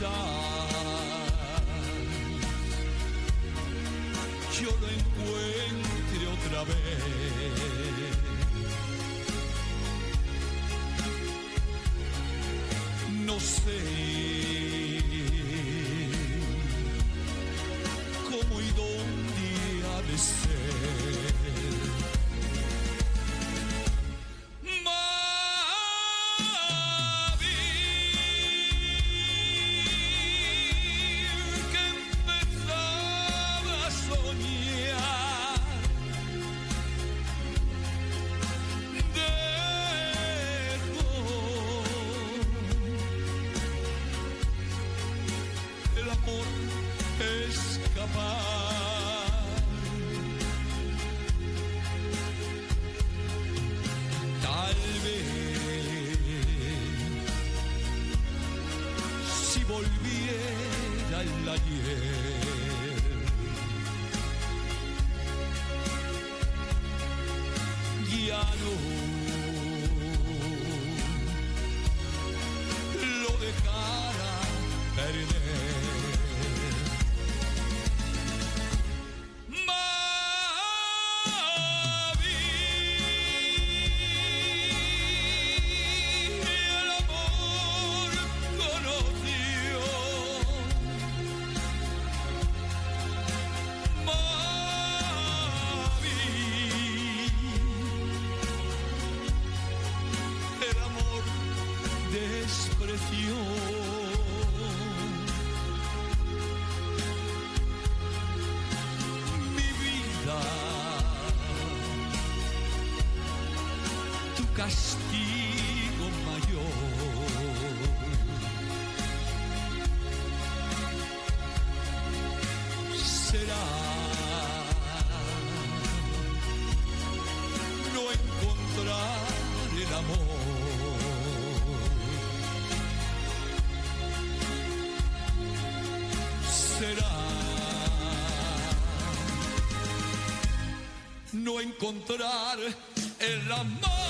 yo lo encuentre otra vez. No sé cómo y dónde ha de ser. Tal vez si volviera el ayer, ya no lo dejara perder. Mi vida, tu castigo mayor será no encontrar el amor. Será no encontrar el amor.